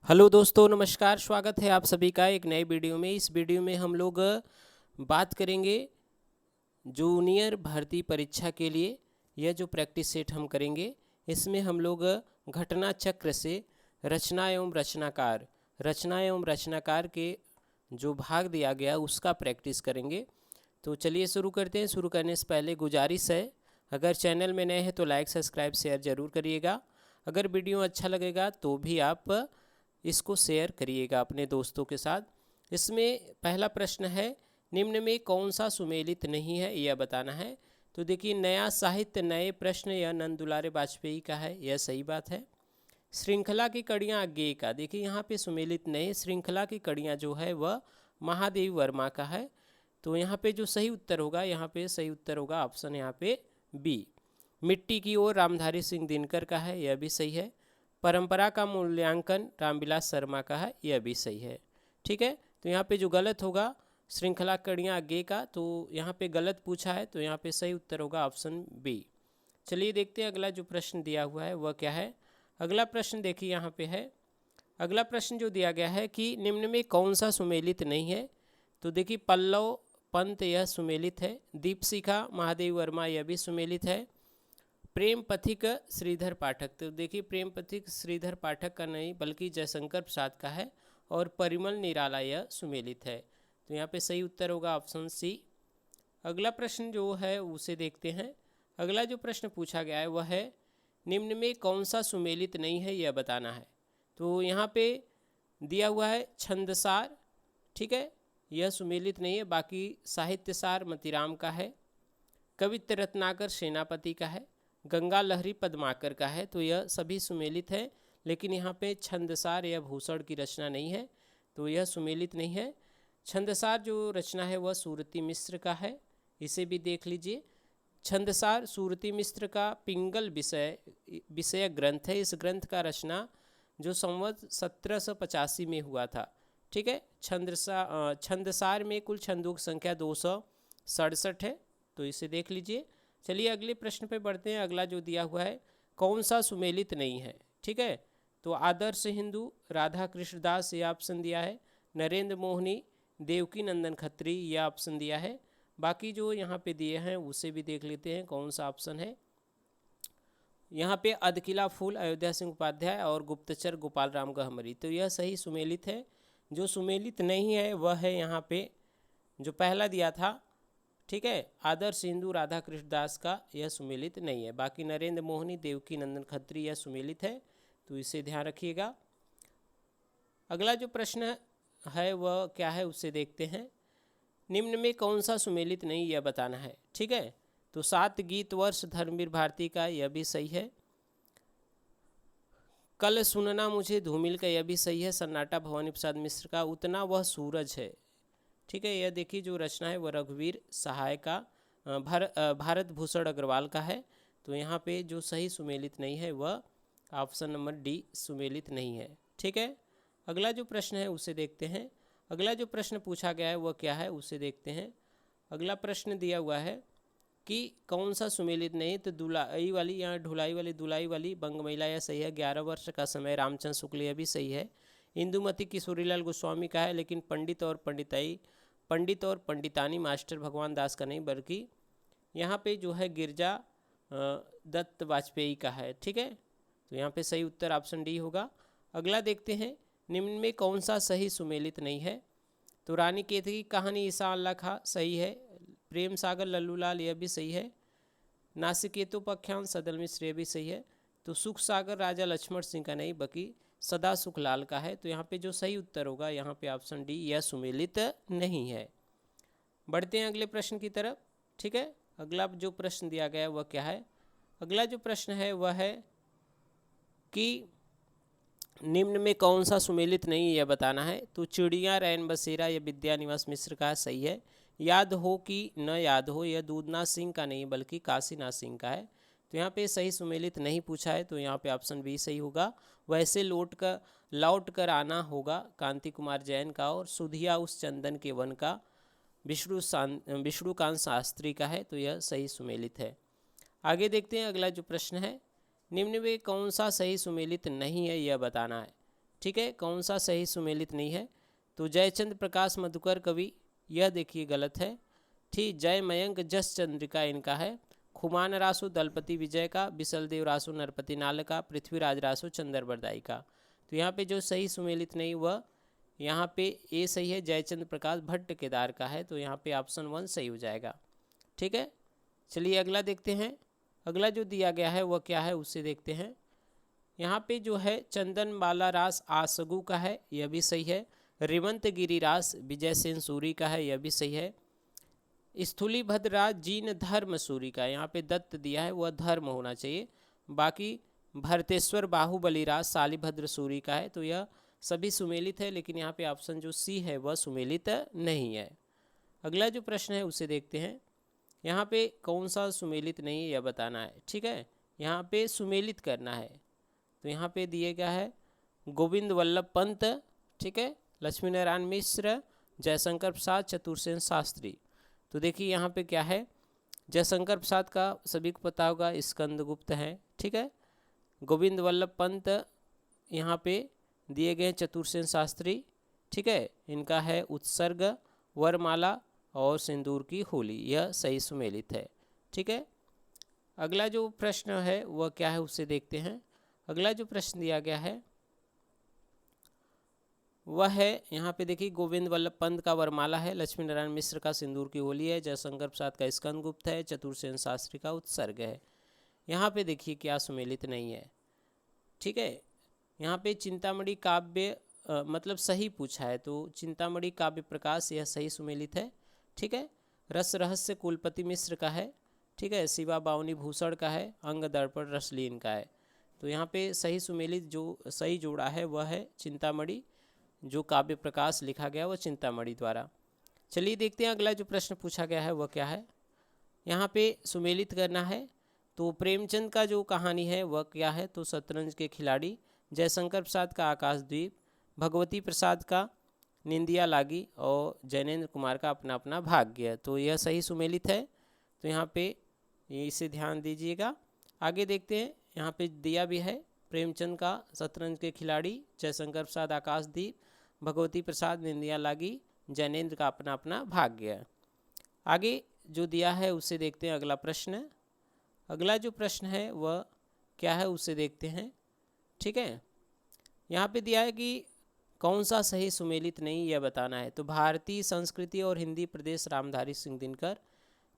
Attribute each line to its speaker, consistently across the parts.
Speaker 1: Hello दोस्तों, नमस्कार। स्वागत है आप सभी का एक नए वीडियो में। इस वीडियो में हम लोग बात करेंगे जूनियर भर्ती परीक्षा के लिए। यह जो प्रैक्टिस सेट हम करेंगे, इसमें हम लोग घटना चक्र से रचना एवं रचनाकार के जो भाग दिया गया उसका प्रैक्टिस करेंगे। तो चलिए शुरू करते हैं। शुरू करने से पहले गुजारिश है, अगर चैनल में नए हैं तो लाइक सब्सक्राइब शेयर ज़रूर करिएगा। अगर वीडियो अच्छा लगेगा तो भी आप इसको शेयर करिएगा अपने दोस्तों के साथ। इसमें पहला प्रश्न है, निम्न में कौन सा सुमेलित नहीं है, यह बताना है। तो देखिए, नया साहित्य नए प्रश्न यह नंद दुलारे वाजपेयी का है, यह सही बात है। श्रृंखला की कड़ियाँ अज्ञेय का, देखिए यहाँ पे सुमेलित नहीं, श्रृंखला की कड़ियाँ जो है वह महादेवी वर्मा का है। तो यहाँ पे जो सही उत्तर होगा, यहाँ पे सही उत्तर होगा ऑप्शन यहाँ पे बी। मिट्टी की ओर रामधारी सिंह दिनकर का है, यह भी सही है। परंपरा का मूल्यांकन रामविलास शर्मा का है, यह भी सही है। ठीक है, तो यहाँ पे जो गलत होगा श्रृंखला कड़ियाँ अज्ञेय का, तो यहाँ पे गलत पूछा है, तो यहाँ पे सही उत्तर होगा ऑप्शन बी। चलिए देखते हैं अगला जो प्रश्न दिया हुआ है वह क्या है। अगला प्रश्न देखिए यहाँ पे है। अगला प्रश्न जो दिया गया है कि निम्न में कौन सा सुमेलित नहीं है। तो देखिए, पल्लव पंत यह सुमेलित है। दीपशिखा महादेवी वर्मा यह भी सुमेलित है। प्रेम पथिक श्रीधर पाठक, तो देखिए प्रेम पथिक श्रीधर पाठक का नहीं बल्कि जयशंकर प्रसाद का है। और परिमल निराला यह सुमेलित है। तो यहाँ पे सही उत्तर होगा ऑप्शन सी। अगला प्रश्न जो है उसे देखते हैं। अगला जो प्रश्न पूछा गया है वह है, निम्न में कौन सा सुमेलित नहीं है, यह बताना है। तो यहाँ पे दिया हुआ है छंदसार, ठीक है, यह सुमेलित नहीं है। बाकी साहित्यसार मतीराम का है। कवित्त रत्नाकर सेनापति का है। गंगा लहरी पद्माकर का है। तो यह सभी सुमेलित है, लेकिन यहाँ पे छंदसार या भूषण की रचना नहीं है, तो यह सुमेलित नहीं है। छंदसार जो रचना है वह सूरती मिश्र का है, इसे भी देख लीजिए। छंदसार सूरती मिश्र का पिंगल विषय ग्रंथ है। इस ग्रंथ का रचना जो संवत 1785 में हुआ था। ठीक है, छंदसार में कुल छंदों की संख्या 267 है, तो इसे देख लीजिए। चलिए अगले प्रश्न पे बढ़ते हैं। अगला जो दिया हुआ है, कौन सा सुमेलित नहीं है। ठीक है, तो आदर्श हिंदू राधा कृष्णदास यह ऑप्शन दिया है। नरेंद्र मोहनी देवकी नंदन खत्री यह ऑप्शन दिया है। बाकी जो यहाँ पे दिए हैं उसे भी देख लेते हैं कौन सा ऑप्शन है। यहाँ पे अधकिला फूल अयोध्या सिंह उपाध्याय और गुप्तचर गोपाल राम गहमरी, तो यह सही सुमेलित है। जो सुमेलित नहीं है वह है यहाँ पे जो पहला दिया था, ठीक है, आदर्श हिंदू राधा कृष्णदास का, यह सुमेलित नहीं है। बाकी नरेंद्र मोहनी देवकी नंदन खत्री यह सुमेलित है, तो इसे ध्यान रखिएगा। अगला जो प्रश्न है वह क्या है उसे देखते हैं। निम्न में कौन सा सुमेलित नहीं, यह बताना है। ठीक है, तो 7 गीत वर्ष धर्मवीर भारती का, यह भी सही है। कल सुनना मुझे धूमिल का, यह भी सही है। सन्नाटा भवानी प्रसाद मिश्र का। उतना वह सूरज है, ठीक है, यह देखिए जो रचना है वह रघुवीर सहाय का, भारत भूषण अग्रवाल का है। तो यहाँ पे जो सही सुमेलित नहीं है वह ऑप्शन नंबर डी सुमेलित नहीं है। ठीक है, अगला जो प्रश्न है उसे देखते हैं। अगला जो प्रश्न पूछा गया है वह क्या है उसे देखते हैं। अगला प्रश्न दिया हुआ है कि कौन सा सुमेलित नहीं, तो दुलाई वाली या ढुलाई वाली, दुलाई वाली बंग महिला यह सही है। 11 वर्ष का समय रामचंद्र शुक्ल यह भी सही है। इंदुमती किशोरीलाल गोस्वामी का है, लेकिन पंडित और पंडितानी मास्टर भगवान दास का नहीं, बल्कि यहाँ पे जो है गिरजा दत्त वाजपेयी का है। ठीक है, तो यहाँ पे सही उत्तर ऑप्शन डी होगा। अगला देखते हैं, निम्न में कौन सा सही सुमेलित नहीं है। तो रानी केतकी की कहानी ईसा अल्लाह खा सही है। प्रेम सागर लल्लूलाल यह भी सही है। नासिकेतोपाख्यान सदल मिश्र यह भी सही है। तो सुख सागर राजा लक्ष्मण सिंह का नहीं, बल्कि सदा सुखलाल का है। तो यहाँ पे जो सही उत्तर होगा यहाँ पे ऑप्शन डी, यह सुमेलित नहीं है। बढ़ते हैं अगले प्रश्न की तरफ। ठीक है, अगला जो प्रश्न दिया गया है वह क्या है। अगला जो प्रश्न है वह है कि निम्न में कौन सा सुमेलित नहीं, यह बताना है। तो चिड़िया रैन बसेरा यह विद्यानिवास मिश्र का सही है। याद हो कि न याद हो यह दूधनाथ सिंह का नहीं, बल्कि काशीनाथ सिंह का है। तो यहाँ पे सही सुमेलित नहीं पूछा है, तो यहाँ पे ऑप्शन बी सही होगा। वैसे लौट कर आना होगा कांति कुमार जैन का। और सुधिया उस चंदन के वन का विष्णुकांत शास्त्री का है। तो यह सही सुमेलित है। आगे देखते हैं अगला जो प्रश्न है, निम्न में कौन सा सही सुमेलित नहीं है, यह बताना है। ठीक है, कौन सा सही सुमेलित नहीं है? तो जयचंद्र प्रकाश मधुकर कवि, यह देखिए गलत है। ठीक, जय मयंक जस चंद्रिका इनका है। खुमान रासु दलपति विजय का, बिसलदेव रासु नरपति नाल का, पृथ्वीराज रासु चंद्र बरदाई का। तो यहाँ पे जो सही सुमेलित नहीं वह यहाँ पे ए सही है, जयचंद्र प्रकाश भट्ट केदार का है। तो यहाँ पे ऑप्शन 1 सही हो जाएगा। ठीक है, चलिए अगला देखते हैं। अगला जो दिया गया है वह क्या है उससे देखते हैं। यहाँ पे जो है चंदन बाला रास आसगु का है, यह भी सही है। रेवंत गिरी रास विजय सेन सूरी का है, यह भी सही है। स्थूली भद्रराज जीन धर्म सूरी का, यहाँ पे दत्त दिया है वह धर्म होना चाहिए। बाकी भरतेश्वर बाहुबली राज शालिभद्र सूरी का है। तो यह सभी सुमेलित है, लेकिन यहाँ पे ऑप्शन जो सी है वह सुमेलित नहीं है। अगला जो प्रश्न है उसे देखते हैं। यहाँ पे कौन सा सुमेलित नहीं है यह बताना है। ठीक है, यहाँ पे सुमेलित करना है। तो यहाँ पे दिए गया है गोविंद वल्लभ पंत, ठीक है, लक्ष्मी नारायण मिश्र, जयशंकर प्रसाद, चतुर्सेन शास्त्री। तो देखिए यहाँ पे क्या है, जयशंकर प्रसाद का सभी को पता होगा स्कंदगुप्त है। ठीक है, गोविंद वल्लभ पंत यहाँ पे दिए गए चतुर्सेन शास्त्री, ठीक है, इनका है उत्सर्ग, वरमाला और सिंदूर की होली, यह सही सुमेलित है। ठीक है, अगला जो प्रश्न है वह क्या है उसे देखते हैं। अगला जो प्रश्न दिया गया है वह है यहाँ पे देखिए गोविंद वल्लभ पंत का वरमाला है, लक्ष्मी नारायण मिश्र का सिंदूर की होली है, जयशंकर प्रसाद का स्कंदगुप्त है, चतुर्सेन शास्त्री का उत्सर्ग है। यहाँ पे देखिए क्या सुमेलित नहीं है। ठीक है, यहाँ पे चिंतामणि काव्य मतलब सही पूछा है, तो चिंतामणि काव्य प्रकाश यह सही सुमेलित है। ठीक है, रस रहस्य कुलपति मिश्र का है। ठीक है, शिवा बावनी भूषण का है, अंग दर्पण रसलीन का है। तो यहाँ पे सही सुमेलित जो सही जोड़ा है वह है चिंतामणि, जो काव्य प्रकाश लिखा गया वह चिंतामणि द्वारा। चलिए देखते हैं अगला जो प्रश्न पूछा गया है वह क्या है। यहाँ पे सुमेलित करना है। तो प्रेमचंद का जो कहानी है वह क्या है, तो शतरंज के खिलाड़ी, जयशंकर प्रसाद का आकाशद्वीप, भगवती प्रसाद का निंदिया लागी और जैनेन्द्र कुमार का अपना अपना भाग्य। तो यह सही सुमेलित है। तो यहाँ पे इसे ध्यान दीजिएगा। आगे देखते हैं, यहाँ पे दिया भी है प्रेमचंद का शतरंज के खिलाड़ी, जयशंकर प्रसाद आकाशदीप, भगवती प्रसाद निंदिया लागी, जैनेन्द्र का अपना अपना भाग्य। आगे जो दिया है उसे देखते हैं अगला प्रश्न। अगला जो प्रश्न है वह क्या है उसे देखते हैं। ठीक है, यहाँ पे दिया है कि कौन सा सही सुमेलित नहीं यह बताना है। तो भारतीय संस्कृति और हिंदी प्रदेश रामधारी सिंह दिनकर,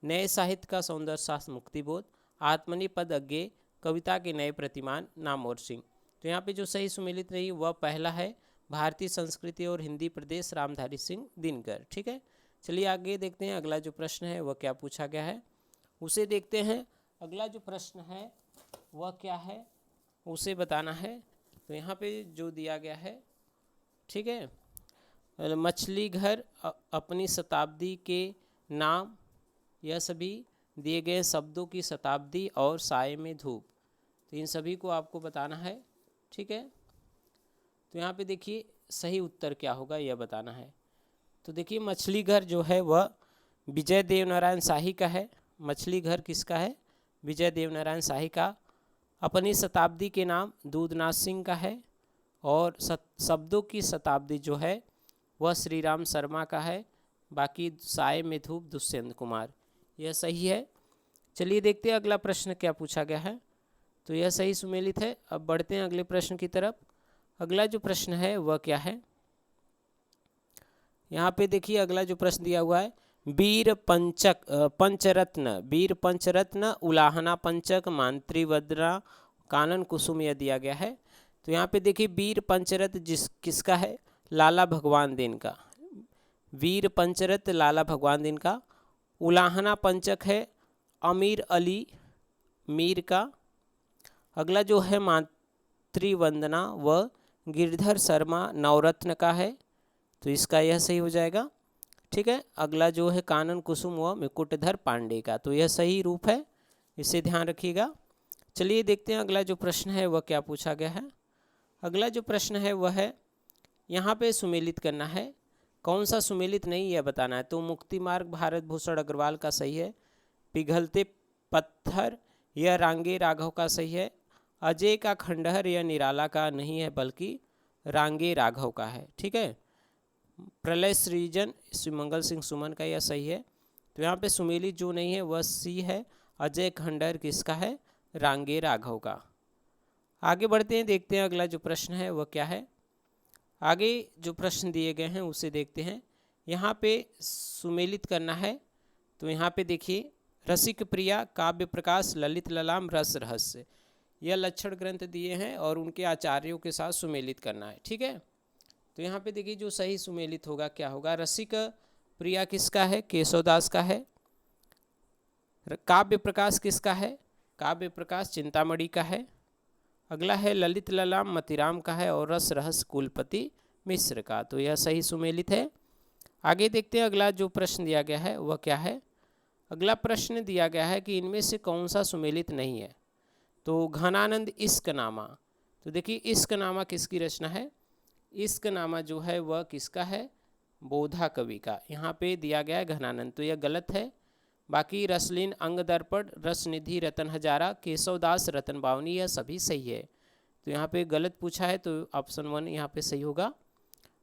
Speaker 1: नए साहित्य का सौंदर्य शास्त्र मुक्तिबोध, आत्मनि पद अज्ञे, कविता के नए प्रतिमान नामवर सिंह। तो यहाँ पे जो सही सुमेलित नहीं वह पहला है, भारतीय संस्कृति और हिंदी प्रदेश रामधारी सिंह दिनकर। ठीक है, चलिए आगे देखते हैं अगला जो प्रश्न है वह क्या पूछा गया है उसे देखते हैं। अगला जो प्रश्न है वह क्या है उसे बताना है। तो यहाँ पे जो दिया गया है, ठीक है, मछली घर, अपनी शताब्दी के नाम, यह सभी दिए गए शब्दों की शताब्दी और साए में धूप। तो इन सभी को आपको बताना है। ठीक है, तो यहाँ पे देखिए सही उत्तर क्या होगा यह बताना है। तो देखिए मछली घर जो है वह विजय देवनारायण शाही का है। मछली घर किसका है? विजय देवनारायण शाही का। अपनी शताब्दी के नाम दूधनाथ सिंह का है। और शब्दों की शताब्दी जो है वह श्री राम शर्मा का है। बाकी साए में धूप दुष्यंत कुमार, यह सही है। चलिए देखते हैं अगला प्रश्न क्या पूछा गया है। तो यह सही सुमेलित है। अब बढ़ते हैं अगले प्रश्न की तरफ। अगला जो प्रश्न है वह क्या है, यहाँ पे देखिए अगला जो प्रश्न दिया हुआ है, वीर पंचरत्न उलाहना पंचक मांत्रिवद्रा कानन कुसुम यह दिया गया है। तो यहाँ पे देखिए वीर पंचरत्न किसका है? लाला भगवान दिन का। वीर पंचरत्न लाला भगवान दिन का। उलाहना पंचक है अमीर अली मीर का। अगला जो है मातृवंदना व गिरधर शर्मा नवरत्न का है। तो इसका यह सही हो जाएगा। ठीक है, अगला जो है कानन कुसुम व मुकुटधर पांडे का। तो यह सही रूप है, इसे ध्यान रखिएगा। चलिए देखते हैं अगला जो प्रश्न है वह क्या पूछा गया है। अगला जो प्रश्न है वह है, यहाँ पे सुमेलित करना है। कौन सा सुमेलित नहीं यह बताना है। तो मुक्ति मार्ग भारत भूषण अग्रवाल का सही है। पिघलते पत्थर यह रांगे राघव का सही है। अजय का खंडहर यह निराला का नहीं है बल्कि रांगे राघव का है। ठीक है, प्रलय सृजन सुमंगल सिंह सुमन का, यह सही है। तो यहाँ पे सुमेलित जो नहीं है वह सी है, अजय खंडर किसका है, रांगे राघव का। आगे बढ़ते हैं, देखते हैं अगला जो प्रश्न है वह क्या है। आगे जो प्रश्न दिए गए हैं उसे देखते हैं। यहाँ पे सुमेलित करना है, तो यहाँ पे देखिए, रसिक प्रिया, काव्य प्रकाश, ललित ललाम, रस रहस्य, यह लक्षण ग्रंथ दिए हैं और उनके आचार्यों के साथ सुमेलित करना है। ठीक है, तो यहाँ पे देखिए जो सही सुमेलित होगा क्या होगा। रसिक प्रिया किसका है, केशवदास का है। काव्य प्रकाश किसका है, काव्य प्रकाश चिंतामणि का है। अगला है ललित ललाम मतिराम का है और रस रहस्य कुलपति मिश्र का, तो यह सही सुमेलित है। आगे देखते हैं अगला जो प्रश्न दिया गया है वह क्या है। अगला प्रश्न दिया गया है कि इनमें से कौन सा सुमेलित नहीं है। तो घनानंद इश्कनामा, तो देखिए इश्कनामा किसकी रचना है, इश्कनामा जो है वह किसका है, बोधा कवि का। यहाँ पे दिया गया है घनानंद, तो यह गलत है। बाकी रसलीन, अंग दर्पण, रसनिधि, रतन हजारा, केशवदास, रतन बावनी, यह सभी सही है। तो यहाँ पे गलत पूछा है, तो ऑप्शन 1 यहाँ पे सही होगा।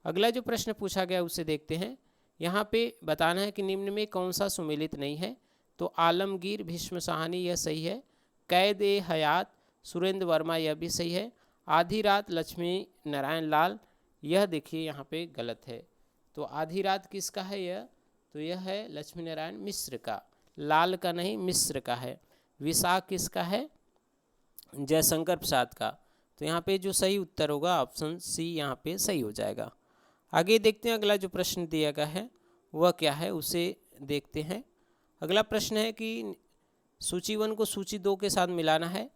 Speaker 1: अगला जो प्रश्न पूछा गया उसे देखते हैं। यहाँ पे बताना है कि निम्न में कौन सा सुमेलित नहीं है। तो आलमगीर, भीष्म साहनी, यह सही है। कैद ए हयात, सुरेंद्र वर्मा, यह भी सही है। आधी रात, लक्ष्मी नारायण लाल, यह देखिए यहाँ पे गलत है। तो आधी रात किसका है यह, तो यह है लक्ष्मी नारायण मिश्र का, लाल का नहीं मिश्र का है। विशाख किसका है, जयशंकर प्रसाद का। तो यहाँ पे जो सही उत्तर होगा ऑप्शन सी यहाँ पे सही हो जाएगा। आगे देखते हैं अगला जो प्रश्न दिया गया है वह क्या है, उसे देखते हैं। अगला प्रश्न है कि सूची 1 को सूची 2 के साथ मिलाना है।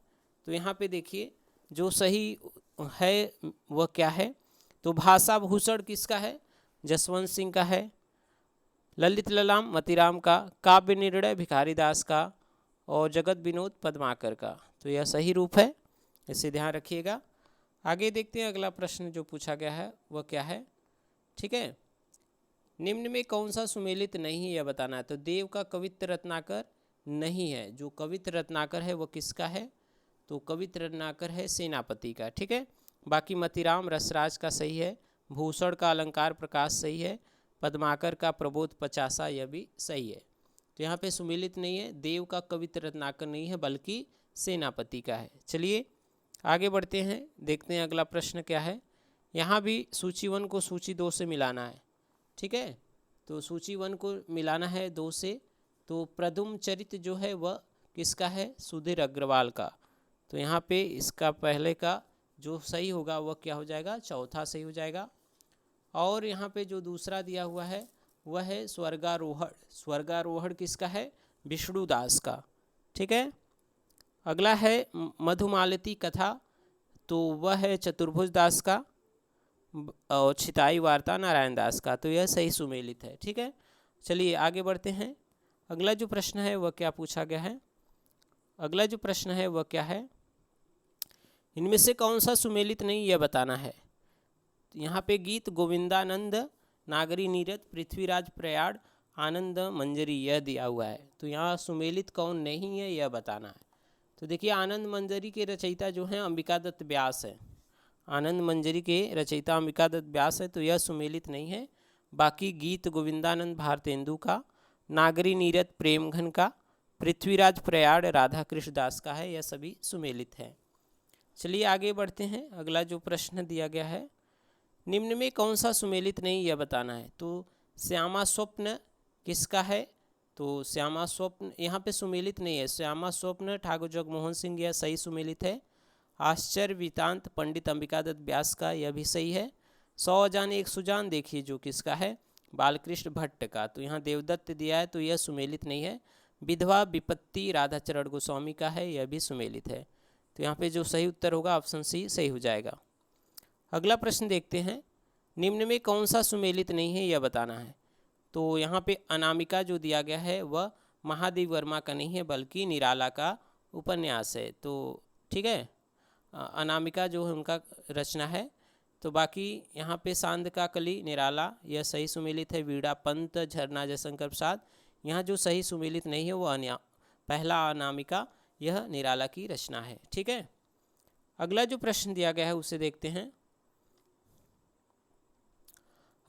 Speaker 1: तो यहाँ पे देखिए जो सही है वह क्या है। तो भाषा भूषण किसका है, जसवंत सिंह का है। ललित ललाम मतिराम का, काव्य निर्णय भिखारी दास का, और जगत विनोद पद्माकर का। तो यह सही रूप है, इसे ध्यान रखिएगा। आगे देखते हैं अगला प्रश्न जो पूछा गया है वह क्या है। ठीक है, निम्न में कौन सा सुमेलित नहीं है यह बताना है। तो देव का कवित्र रत्नाकर नहीं है, जो कवित्र रत्नाकर है वह किसका है, तो कवित्र रत्नाकर है सेनापति का। ठीक है, बाकी मतिराम रसराज का सही है, भूषण का अलंकार प्रकाश सही है, पद्माकर का प्रबोध पचासा यह भी सही है। तो यहाँ पे सुमेलित नहीं है, देव का कवित्र रत्नाकर नहीं है बल्कि सेनापति का है। चलिए आगे बढ़ते हैं, देखते हैं अगला प्रश्न क्या है। यहाँ भी सूची 1 को सूची 2 से मिलाना है। ठीक है, तो सूची 1 को मिलाना है 2 से। तो प्रदुम चरित जो है वह किसका है, सुधीर अग्रवाल का। तो यहाँ पे इसका पहले का जो सही होगा वह क्या हो जाएगा, चौथा सही हो जाएगा। और यहाँ पे जो दूसरा दिया हुआ है वह है स्वर्गारोहण, स्वर्गारोहण किसका है, विष्णुदास का। ठीक है, अगला है मधुमालती कथा, तो वह है चतुर्भुज दास का, और छिताई वार्ता नारायण दास का। तो यह सही सुमेलित है। ठीक है, चलिए आगे बढ़ते हैं। अगला जो प्रश्न है वह क्या पूछा गया है। अगला जो प्रश्न है वह क्या है, इनमें से कौन सा सुमेलित नहीं यह बताना है। यहाँ पे गीत गोविंदानंद, नागरी नीरज, पृथ्वीराज प्रयाण, आनंद मंजरी यह दिया हुआ है। तो यहाँ सुमेलित कौन नहीं है यह बताना है। तो देखिए आनंद मंजरी के रचयिता जो हैं अंबिका दत्त व्यास है, आनंद मंजरी के रचयिता अंबिका दत्त व्यास है, तो यह सुमेलित नहीं है। बाकी गीत गोविंदानंद भारतेंदु का, नागरी नीरज प्रेमघन का, पृथ्वीराज प्रयाण राधा कृष्ण दास का है, यह सभी सुमेलित है। चलिए आगे बढ़ते हैं। अगला जो प्रश्न दिया गया है, निम्न में कौन सा सुमेलित नहीं यह बताना है। तो श्यामा स्वप्न किसका है, तो श्यामा स्वप्न यहाँ पे सुमेलित नहीं है। श्यामा स्वप्न ठाकुर जगमोहन सिंह, यह सही सुमेलित है। आश्चर्य वृतांत पंडित अंबिका दत्त व्यास का, यह भी सही है। 100 अजान एक सुजान देखिए जो किसका है, बालकृष्ण भट्ट का। तो यहाँ देवदत्त दिया है, तो यह सुमेलित नहीं है। विधवा विपत्ति राधाचरण गोस्वामी का है, यह भी सुमेलित है। तो यहाँ पे जो सही उत्तर होगा ऑप्शन सी सही हो जाएगा। अगला प्रश्न देखते हैं, निम्न में कौन सा सुमेलित नहीं है यह बताना है। तो यहाँ पे अनामिका जो दिया गया है वह महादेव वर्मा का नहीं है बल्कि निराला का उपन्यास है। तो ठीक है, अनामिका जो है उनका रचना है। तो बाकी यहाँ पे सांद का कली निराला, यह सही सुमेलित है। वीणा पंत, झरना जयशंकर प्रसाद, यहाँ जो सही सुमेलित नहीं है वो पहला अनामिका, यह निराला की रचना है। ठीक है, अगला जो प्रश्न दिया गया है उसे देखते हैं।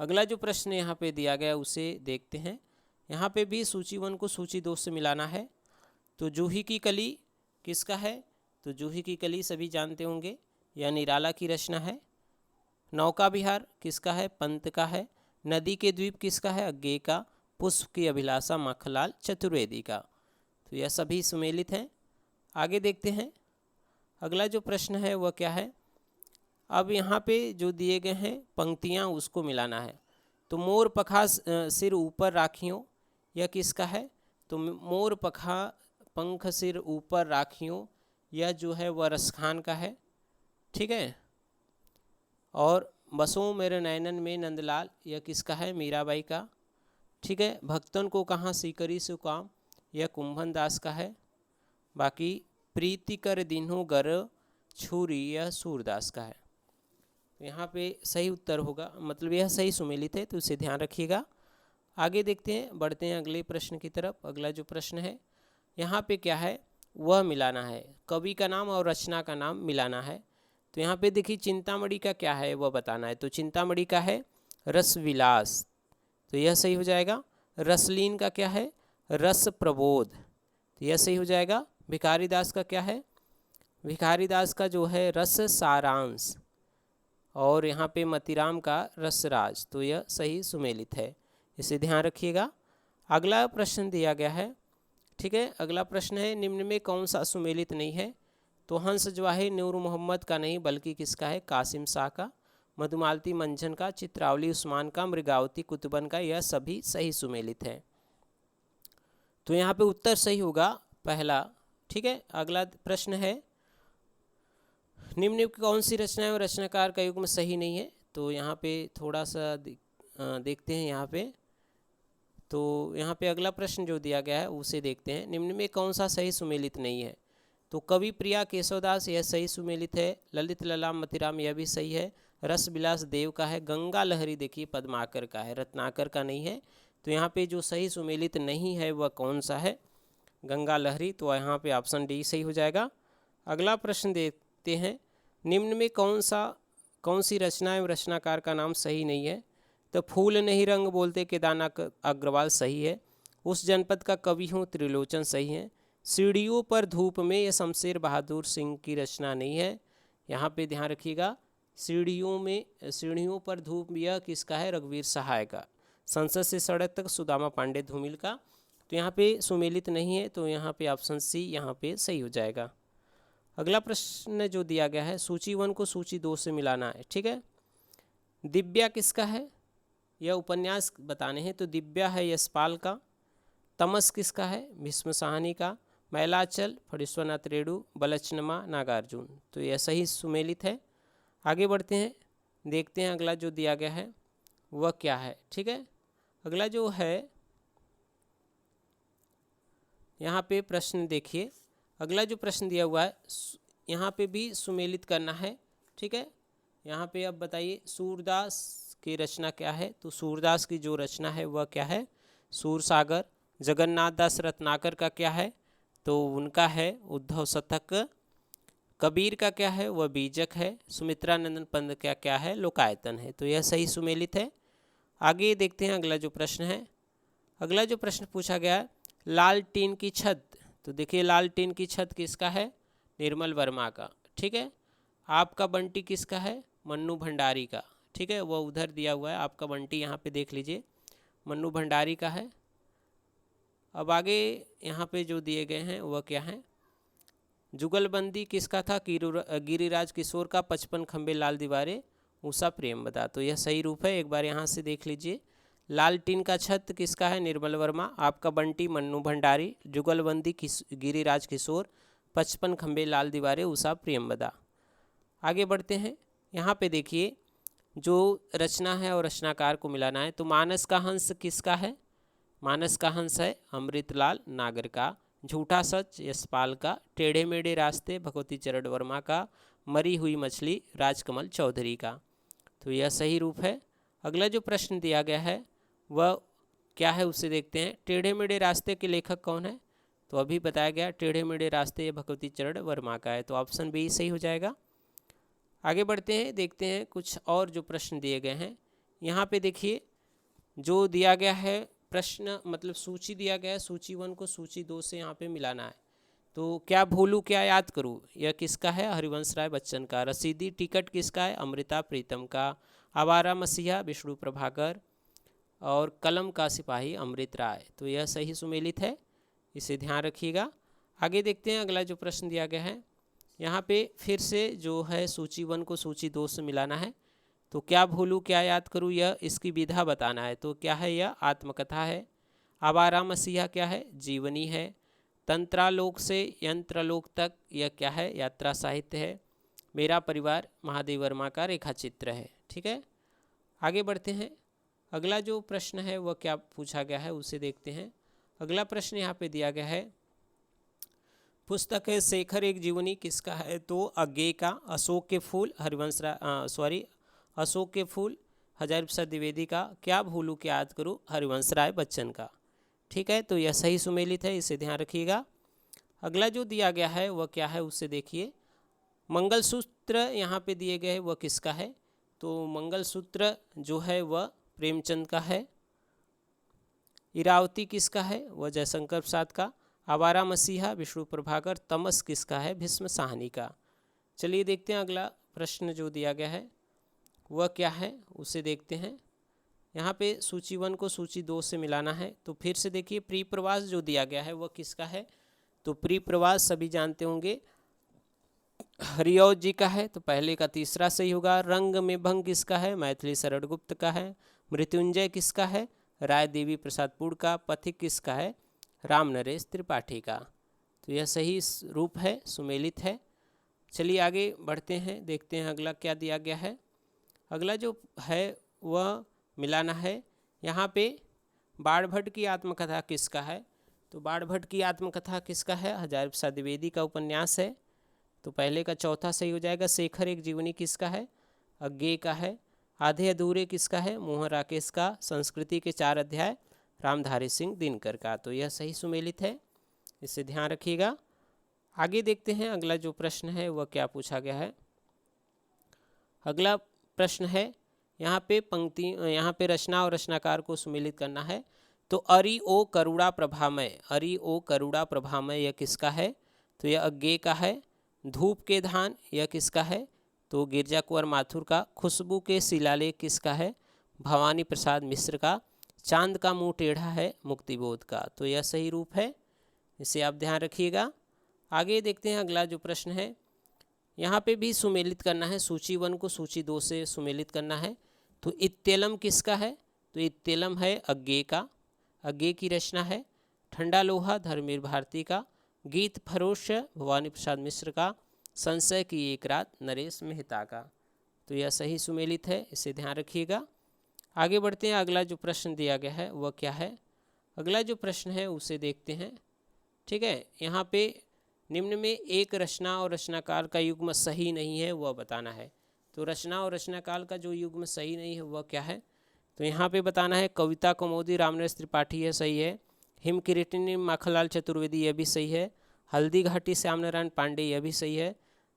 Speaker 1: अगला जो प्रश्न यहाँ पे दिया गया उसे देखते हैं। यहाँ पे भी सूची 1 को सूची 2 से मिलाना है। तो जूही की कली किसका है? तो जूही की कली सभी जानते होंगे, यह निराला की रचना है। नौका विहार किसका है? पंत का है। नदी के द्वीप किसका है? अज्ञेय का। पुष्प की अभिलाषा माखनलाल चतुर्वेदी का। तो यह सभी सुमेलित हैं। आगे देखते हैं, अगला जो प्रश्न है वह क्या है। अब यहाँ पे जो दिए गए हैं पंक्तियाँ उसको मिलाना है। तो मोर पखा सिर ऊपर राखियों, यह किसका है? तो मोर पखा पंख सिर ऊपर राखियों, यह जो है वह रसखान का है। ठीक है। और बसों मेरे नैनन में नंदलाल, यह किसका है? मीराबाई का। ठीक है। भक्तन को कहाँ सीकरी सु काम, यह कुंभन दास का है। बाकी प्रीति कर दीन्हों गर छुरी, यह सूरदास का है। तो यहाँ पे सही उत्तर होगा, मतलब यह सही सुमेलित है, तो इसे ध्यान रखिएगा। आगे देखते हैं, बढ़ते हैं अगले प्रश्न की तरफ। अगला जो प्रश्न है यहाँ पे क्या है, वह मिलाना है। कवि का नाम और रचना का नाम मिलाना है। तो यहाँ पे देखिए चिंतामणि का क्या है वह बताना है। तो चिंतामणि का है रसविलास, तो यह सही हो जाएगा। रसलीन का क्या है? रस प्रबोध, तो यह सही हो जाएगा। भिखारी दास का क्या है? भिखारी दास का जो है रस सारांश। और यहाँ पे मतीराम का रसराज, तो यह सही सुमेलित है, इसे ध्यान रखिएगा। अगला प्रश्न दिया गया है। ठीक है। अगला प्रश्न है निम्न में कौन सा सुमेलित नहीं है? तो हंस जवाहिर नूर मोहम्मद का नहीं बल्कि किसका है? कासिम शाह का। मधुमालती मंझन का। चित्रावली उस्मान का। मृगावती कुतुबन का। यह सभी सही सुमेलित है। तो यहाँ पे उत्तर सही होगा पहला। ठीक है। अगला प्रश्न है निम्न की कौन सी रचना है और रचनाकार का युग्म सही नहीं है? तो यहाँ पे थोड़ा सा देखते हैं यहाँ पे। तो यहाँ पे अगला प्रश्न जो दिया गया है उसे देखते हैं। निम्न में कौन सा सही सुमेलित नहीं है? तो कवि प्रिया केशवदास, यह सही सुमेलित है। ललित ललाम मतीराम, यह भी सही है। रस विलास देव का है। गंगा लहरी देखिए पद्माकर का है, रत्नाकर का नहीं है। तो यहाँ पे जो सही सुमेलित नहीं है वह कौन सा है? गंगा लहरी। तो यहाँ पे ऑप्शन डी सही हो जाएगा। अगला प्रश्न देखते हैं, निम्न में कौन सी रचना एवं रचनाकार का नाम सही नहीं है? तो फूल नहीं रंग बोलते केदारनाथ अग्रवाल सही है। उस जनपद का कवि हूँ त्रिलोचन सही है। सीढ़ियों पर धूप में, यह शमशेर बहादुर सिंह की रचना नहीं है। यहाँ पे ध्यान रखिएगा, सीढ़ियों पर धूप, यह किसका है? रघुवीर सहाय का। संसद से सड़क तक सुदामा पांडे धूमिल का। तो यहाँ पे सुमेलित नहीं है, तो यहाँ पे ऑप्शन सी यहाँ पे सही हो जाएगा। अगला प्रश्न जो दिया गया है, सूची 1 को सूची 2 से मिलाना है। ठीक है। दिव्या किसका है? यह उपन्यास बताने हैं। तो दिव्या है यशपाल का। तमस किसका है? भीष्म साहनी का। मैलाचल फणीश्वरनाथ रेणु। बलचनमा नागार्जुन। तो यह सही सुमेलित है। आगे बढ़ते हैं, देखते हैं अगला जो दिया गया है वह क्या है। ठीक है। अगला जो है यहाँ पे प्रश्न देखिए, अगला जो प्रश्न दिया हुआ है यहाँ पे भी सुमेलित करना है। ठीक है। यहाँ पे अब बताइए सूरदास की रचना क्या है? तो सूरदास की जो रचना है वह क्या है? सूरसागर। जगन्नाथ दास रत्नाकर का क्या है? तो उनका है उद्धव शतक। कबीर का क्या है? वह बीजक है। सुमित्रा नंदन पंत का क्या है? लोकायतन है। तो यह सही सुमेलित है। आगे देखते हैं अगला जो प्रश्न है। अगला जो प्रश्न पूछा गया है, लाल टीन की छत। तो देखिए लाल टीन की छत किसका है? निर्मल वर्मा का। ठीक है। आपका बंटी किसका है? मन्नू भंडारी का। ठीक है। वह उधर दिया हुआ है, आपका बंटी यहाँ पे देख लीजिए, मन्नू भंडारी का है। अब आगे यहाँ पे जो दिए गए हैं वह क्या है? जुगलबंदी किसका था? गिरिराज किशोर का। 55 खंबे लाल दीवारें उषा प्रेमवदा। तो यह सही रूप है, एक बार यहाँ से देख लीजिए। लाल टीन का छत किसका है? निर्मल वर्मा। आपका बंटी मन्नू भंडारी। जुगलबंदी गिरिराज किशोर। 55 खंबे लाल दीवारें उषा प्रेमवदा। आगे बढ़ते हैं, यहाँ पे देखिए जो रचना है और रचनाकार को मिलाना है। तो मानस का हंस किसका है? मानस का हंस है अमृतलाल नागर का। झूठा सच यशपाल का। टेढ़े मेढ़े रास्ते भगवती चरण वर्मा का। मरी हुई मछली राजकमल चौधरी का। तो यह सही रूप है। अगला जो प्रश्न दिया गया है वह क्या है उसे देखते हैं। टेढ़े मेढ़े रास्ते के लेखक कौन है? तो अभी बताया गया टेढ़े मेढ़े रास्ते भगवती चरण वर्मा का है। तो ऑप्शन बी सही हो जाएगा। आगे बढ़ते हैं, देखते हैं कुछ और जो प्रश्न दिए गए हैं। यहाँ पे देखिए जो दिया गया है प्रश्न, मतलब सूची दिया गया है, सूची 1 को सूची 2 से यहाँ पे मिलाना है। तो क्या भूलूं क्या याद करूं, यह किसका है? हरिवंश राय बच्चन का। रसीदी टिकट किसका है? अमृता प्रीतम का। आवारा मसीहा विष्णु प्रभाकर। और कलम का सिपाही अमृत राय। तो यह सही सुमेलित है, इसे ध्यान रखिएगा। आगे देखते हैं अगला जो प्रश्न दिया गया है। यहाँ पे फिर से जो है सूची 1 को सूची 2 से मिलाना है। तो क्या भूलूं क्या याद करूं, यह इसकी विधा बताना है। तो क्या है? यह आत्मकथा है। आवारा मसीहा क्या है? जीवनी है। तंत्रालोक से यंत्रलोक तक, यह क्या है? यात्रा साहित्य है। मेरा परिवार महादेव वर्मा का रेखा चित्र है। ठीक है, आगे बढ़ते हैं। अगला जो प्रश्न है वह क्या पूछा गया है उसे देखते हैं। अगला प्रश्न यहाँ पे दिया गया है, पुस्तक है शेखर एक जीवनी किसका है? तो अज्ञेय का। अशोक के फूल अशोक के फूल हजारी प्रसाद द्विवेदी का। क्या भूलूं क्या याद करूं, हरिवंश राय बच्चन का। ठीक है, तो यह सही सुमेलित है, इसे ध्यान रखिएगा। अगला जो दिया गया है वह क्या है उससे देखिए। मंगलसूत्र यहाँ पे दिए गए हैं वह किसका है? तो मंगलसूत्र जो है वह प्रेमचंद का है। इरावती किसका है? वह जयशंकर प्रसाद का। आवारा मसीहा विष्णु प्रभाकर। तमस किसका है? भीष्म साहनी का। चलिए देखते हैं अगला प्रश्न जो दिया गया है वह क्या है उसे देखते हैं। यहाँ पे सूची 1 को सूची 2 से मिलाना है। तो फिर से देखिए प्री प्रवास जो दिया गया है वह किसका है? तो प्री प्रवास सभी जानते होंगे हरिऔध जी का है। तो पहले का तीसरा सही होगा। रंग में भंग किसका है? मैथिली शरण गुप्त का है। मृत्युंजय किसका है? राय देवी प्रसादपुर का। पथिक किसका है? राम नरेश त्रिपाठी का। तो यह सही रूप है, सुमेलित है। चलिए आगे बढ़ते हैं, देखते हैं अगला क्या दिया गया है। अगला जो है वह मिलाना है। यहाँ पे बाणभट्ट की आत्मकथा किसका है? तो बाणभट्ट की आत्मकथा किसका है? हजारी प्रसाद द्विवेदी का उपन्यास है। तो पहले का चौथा सही हो जाएगा। शेखर एक जीवनी किसका है? अज्ञेय का है। आधे अधूरे किसका है? मोहन राकेश का। संस्कृति के 4 अध्याय रामधारी सिंह दिनकर का। तो यह सही सुमेलित है, इसे ध्यान रखिएगा। आगे देखते हैं अगला जो प्रश्न है वह क्या पूछा गया है। अगला प्रश्न है यहाँ पे रचना और रचनाकार को सुमेलित करना है। तो अरि ओ करुणा प्रभामय, अरि ओ करुणा प्रभामय यह किसका है? तो यह अज्ञेय का है। धूप के धान यह किसका है? तो गिरजा कुंवर माथुर का। खुशबू के शिलालेख किसका है? भवानी प्रसाद मिश्र का। चांद का मुंह टेढ़ा है मुक्तिबोध का। तो यह सही रूप है, इसे आप ध्यान रखिएगा। आगे देखते हैं अगला जो प्रश्न है। यहाँ पे भी सुमेलित करना है, सूची 1 को सूची 2 से सुमेलित करना है। तो इत्तेलम किसका है? तो इत्तेलम है अज्ञेय का। अज्ञेय की रचना है। ठंडा लोहा धर्मवीर भारती का। गीत फरोश भवानी प्रसाद मिश्र का। संशय की एक रात नरेश मेहता का। तो यह सही सुमेलित है, इसे ध्यान रखिएगा। आगे बढ़ते हैं, अगला जो प्रश्न दिया गया है वह क्या है। अगला जो प्रश्न है उसे देखते हैं। ठीक है, यहाँ पे निम्न में एक रचना और रचनाकाल का युग्म सही नहीं है वह बताना है। तो रचना और रचनाकाल का जो युग्म सही नहीं है वह क्या है? तो यहाँ पे बताना है कविता कौमुदी रामनरेश त्रिपाठी है, सही है। हिम किरीटिनी माखनलाल चतुर्वेदी यह भी सही है। हल्दी घाटी श्याम नारायण पांडे यह भी सही है।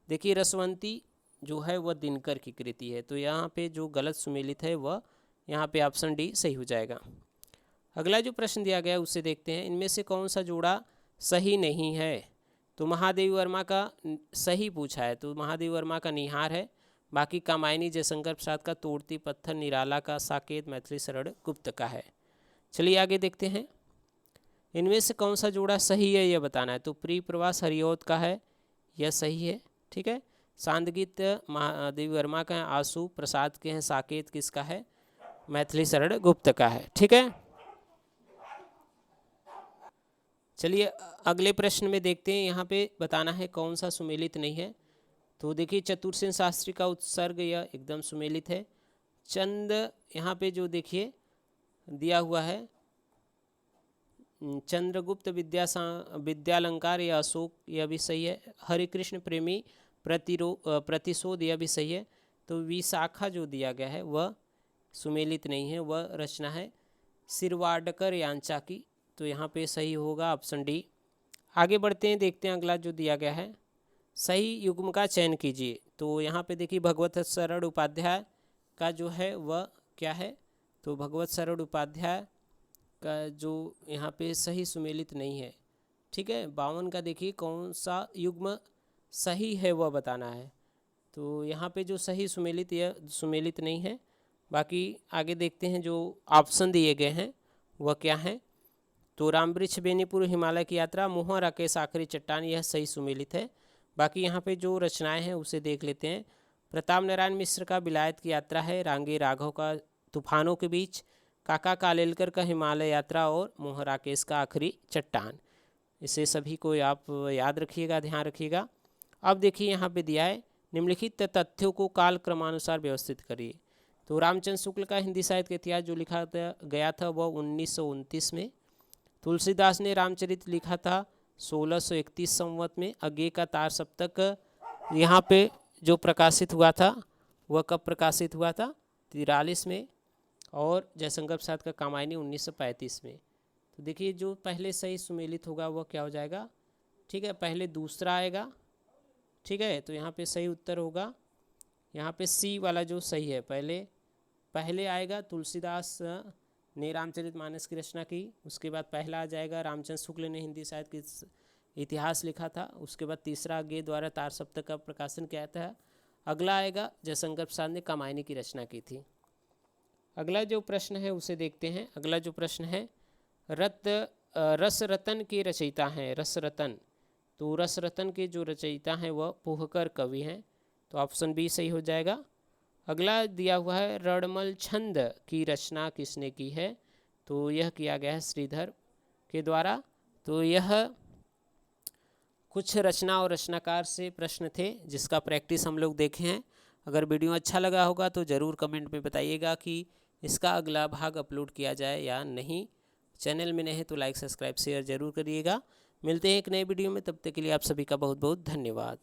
Speaker 1: देखिए रसवंती जो है वह दिनकर की कृति है। तो यहाँ पे जो गलत सुमेलित है वह यहाँ पे ऑप्शन डी सही हो जाएगा। अगला जो प्रश्न दिया गया है उसे देखते हैं। इनमें से कौन सा जोड़ा सही नहीं है? तो महादेवी वर्मा का सही पूछा है। तो महादेवी वर्मा का निहार है। बाकी कामायनी जयशंकर प्रसाद का। तोड़ती पत्थर निराला का। साकेत मैथिली शरण गुप्त का है। चलिए आगे देखते हैं। इनमें से कौन सा जोड़ा सही है यह बताना है। तो प्री प्रवास हरिऔध का है, यह सही है। ठीक है, सांदगीत महादेवी वर्मा का है। आंसू प्रसाद के हैं। साकेत किसका है? मैथिली शरण गुप्त का है। ठीक है, चलिए अगले प्रश्न में देखते हैं। यहाँ पे बताना है कौन सा सुमेलित नहीं है। तो देखिए चतुरसेन शास्त्री का उत्सर्ग यह एकदम सुमेलित है। चंद यहाँ पे जो देखिए दिया हुआ है चंद्रगुप्त विद्यालंकार या अशोक यह भी सही है। हरिकृष्ण प्रेमी प्रतिशोध यह भी सही है। तो विशाखा जो दिया गया है वह सुमेलित नहीं है, वह रचना है सिरवाडकर यांचा की। तो यहाँ पे सही होगा ऑप्शन डी। आगे बढ़ते हैं, देखते हैं अगला जो दिया गया है। सही युग्म का चयन कीजिए। तो यहाँ पे देखिए भगवत शरण उपाध्याय का जो है वह क्या है, तो भगवत शरण उपाध्याय का जो यहाँ पे सही सुमेलित नहीं है। ठीक है, 52 का देखिए कौन सा युग्म सही है वह बताना है। तो यहाँ पे जो सही सुमेलित या सुमेलित नहीं है। बाकी आगे देखते हैं जो ऑप्शन दिए गए हैं वह क्या है। तो रामवृक्ष बेनीपुर हिमालय की यात्रा, मोहन राकेश आखिरी चट्टान, यह सही सुमेलित है। बाकी यहाँ पे जो रचनाएं हैं उसे देख लेते हैं। प्रताप नारायण मिश्र का विलायत की यात्रा है, रांगे राघव का तूफानों के बीच, काका कालेलकर का हिमालय यात्रा और मोहन राकेश का आखिरी चट्टान। इसे सभी को आप याद रखिएगा, ध्यान रखिएगा। अब देखिए यहाँ पे दिया है निम्नलिखित तथ्यों को काल क्रमानुसार व्यवस्थित करिए। तो रामचंद्र शुक्ल का हिंदी साहित्य का इतिहास जो लिखा गया था वह 1929 में। तुलसीदास ने रामचरित लिखा था 1631 संवत में। अज्ञे का तार सप्तक यहाँ पे जो प्रकाशित हुआ था वह कब प्रकाशित हुआ था, 43 में। और जयशंकर प्रसाद का कामायनी 1935 में। तो देखिए जो पहले सही सुमेलित होगा वह क्या हो जाएगा, ठीक है, पहले दूसरा आएगा। ठीक है, तो यहाँ पे सही उत्तर होगा, यहाँ पे सी वाला जो सही है, पहले आएगा तुलसीदास ने रामचरितमानस की रचना की, उसके बाद पहला आ जाएगा रामचंद्र शुक्ल ने हिंदी साहित्य की इतिहास लिखा था, उसके बाद तीसरा गे द्वारा तार सप्तक का प्रकाशन किया था। अगला आएगा जयशंकर प्रसाद ने कामायनी की रचना की थी। अगला जो प्रश्न है उसे देखते हैं। अगला जो प्रश्न है रस रतन के रचयिता हैं, रस रतन। तो रस रतन के जो रचयिता हैं वह पोहकर कवि हैं, तो ऑप्शन बी सही हो जाएगा। अगला दिया हुआ है रणमल छंद की रचना किसने की है, तो यह किया गया है श्रीधर के द्वारा। तो यह कुछ रचना और रचनाकार से प्रश्न थे जिसका प्रैक्टिस हम लोग देखे हैं। अगर वीडियो अच्छा लगा होगा तो ज़रूर कमेंट में बताइएगा कि इसका अगला भाग अपलोड किया जाए या नहीं। चैनल में नए हैं तो लाइक सब्सक्राइब शेयर ज़रूर करिएगा। मिलते हैं एक नए वीडियो में, तब तक के लिए आप सभी का बहुत बहुत धन्यवाद।